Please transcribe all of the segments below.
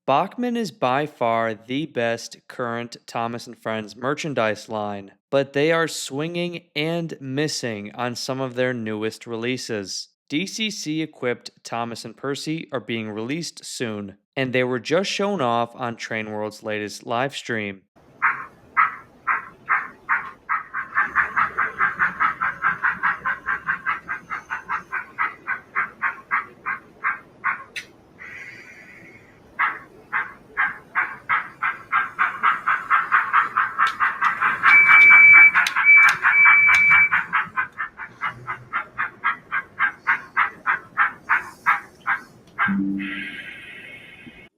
Bachmann is by far the best current Thomas & Friends merchandise line, but they are swinging and missing on some of their newest releases. DCC equipped Thomas and Percy are being released soon, and they were just shown off on Train World's latest live stream.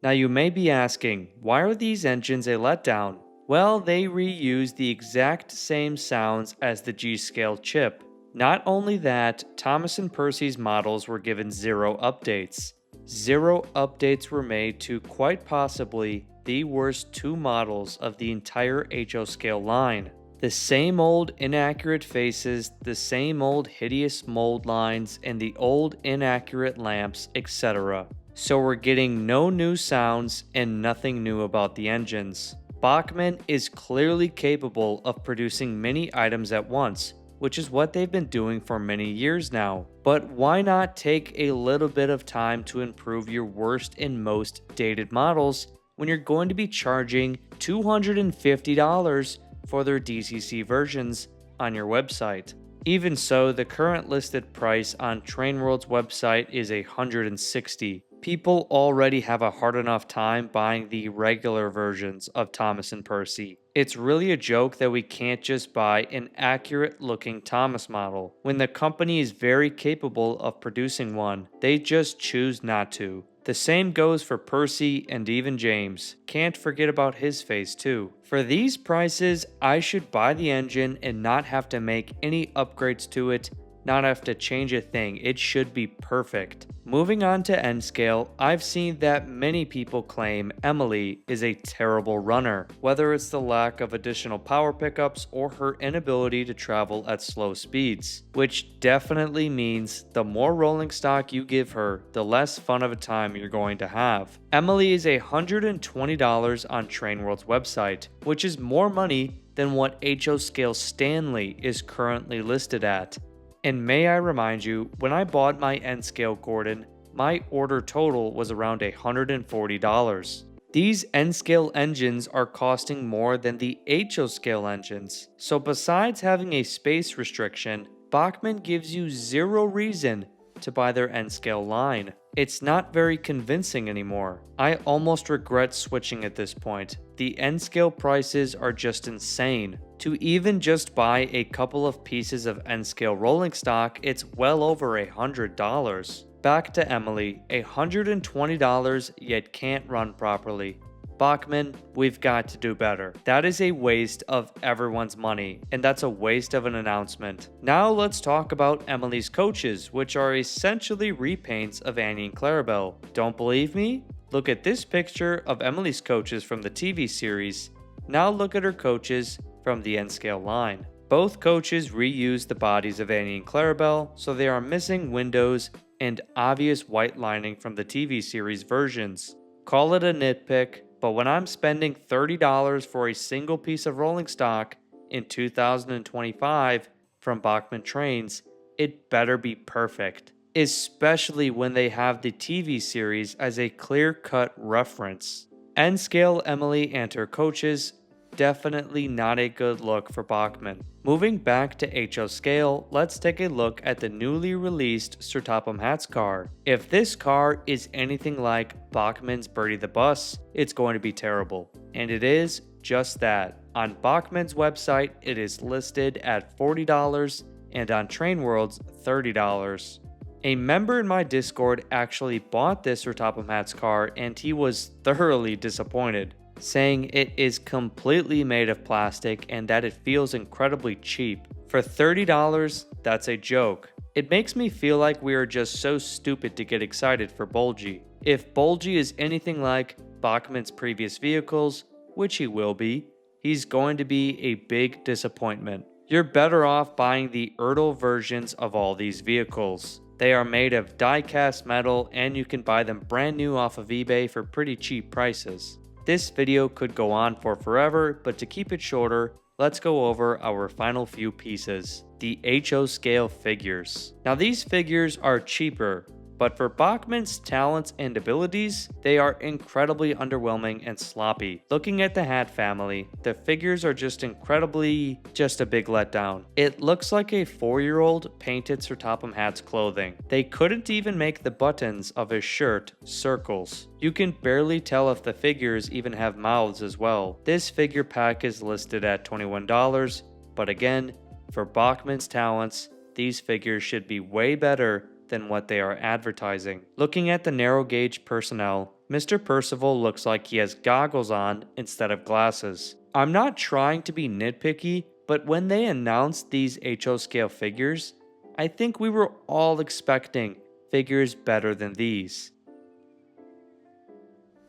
Now you may be asking, why are these engines a letdown? Well, they reuse the exact same sounds as the G-Scale chip. Not only that, Thomas and Percy's models were given zero updates. Zero updates were made to quite possibly the worst two models of the entire HO scale line. The same old inaccurate faces, the same old hideous mold lines, and the old inaccurate lamps, etc. So we're getting no new sounds and nothing new about the engines. Bachmann is clearly capable of producing many items at once, which is what they've been doing for many years now. But why not take a little bit of time to improve your worst and most dated models when you're going to be charging $250 for their DCC versions on your website? Even so, the current listed price on Trainworld's website is $160. People already have a hard enough time buying the regular versions of Thomas and Percy. It's really a joke that we can't just buy an accurate looking Thomas model. When the company is very capable of producing one, they just choose not to. The same goes for Percy and even James. Can't forget about his face too. For these prices, I should buy the engine and not have to make any upgrades to it, not have to change a thing. It should be perfect. Moving on to N scale, I've seen that many people claim Emily is a terrible runner, whether it's the lack of additional power pickups or her inability to travel at slow speeds, which definitely means the more rolling stock you give her, the less fun of a time you're going to have. Emily is $120 on Trainworld's website, which is more money than what HO scale Stanley is currently listed at. And may I remind you, when I bought my N-scale Gordon, my order total was around $140. These N-scale engines are costing more than the HO scale engines, so besides having a space restriction, Bachmann gives you zero reason to buy their N-scale line. It's not very convincing anymore. I almost regret switching at this point. The N-scale prices are just insane. To even just buy a couple of pieces of N-scale rolling stock, it's well over $100. Back to Emily, $120 yet can't run properly. Bachmann, we've got to do better. That is a waste of everyone's money, and that's a waste of an announcement. Now let's talk about Emily's coaches, which are essentially repaints of Annie and Clarabelle. Don't believe me? Look at this picture of Emily's coaches from the TV series. Now look at her coaches from the N-scale line. Both coaches reuse the bodies of Annie and Clarabelle, so they are missing windows and obvious white lining from the TV series versions. Call it a nitpick, but when I'm spending $30 for a single piece of rolling stock in 2025 from Bachmann Trains, it better be perfect. Especially when they have the TV series as a clear-cut reference. N-scale Emily and her coaches, definitely not a good look for Bachmann. Moving back to HO scale, let's take a look at the newly released Sir Topham Hatt's car. If this car is anything like Bachmann's Bertie the Bus, it's going to be terrible. And it is just that. On Bachmann's website, it is listed at $40 and on Trainworld's $30. A member in my Discord actually bought this Sir Topham Hatt's car and he was thoroughly disappointed, saying it is completely made of plastic and that it feels incredibly cheap. For $30, that's a joke. It makes me feel like we are just so stupid to get excited for Bulgy. If Bulgy is anything like Bachmann's previous vehicles, which he will be, he's going to be a big disappointment. You're better off buying the Ertl versions of all these vehicles. They are made of die-cast metal and you can buy them brand new off of eBay for pretty cheap prices. This video could go on for forever, but to keep it shorter, let's go over our final few pieces. The HO scale figures. Now these figures are cheaper, but for Bachmann's talents and abilities, they are incredibly underwhelming and sloppy. Looking at the hat family, the figures are just a big letdown. It looks like a 4-year-old painted Sir Topham Hatt's clothing. They couldn't even make the buttons of his shirt circles. You can barely tell if the figures even have mouths as well. This figure pack is listed at $21, but again, for Bachmann's talents, these figures should be way better than what they are advertising. Looking at the narrow gauge personnel, Mr. Percival looks like he has goggles on instead of glasses. I'm not trying to be nitpicky, but when they announced these HO scale figures, I think we were all expecting figures better than these.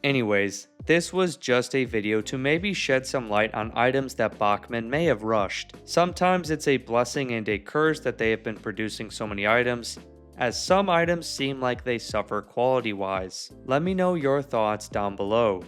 Anyways, this was just a video to maybe shed some light on items that Bachmann may have rushed. Sometimes it's a blessing and a curse that they have been producing so many items, as some items seem like they suffer quality-wise. Let me know your thoughts down below.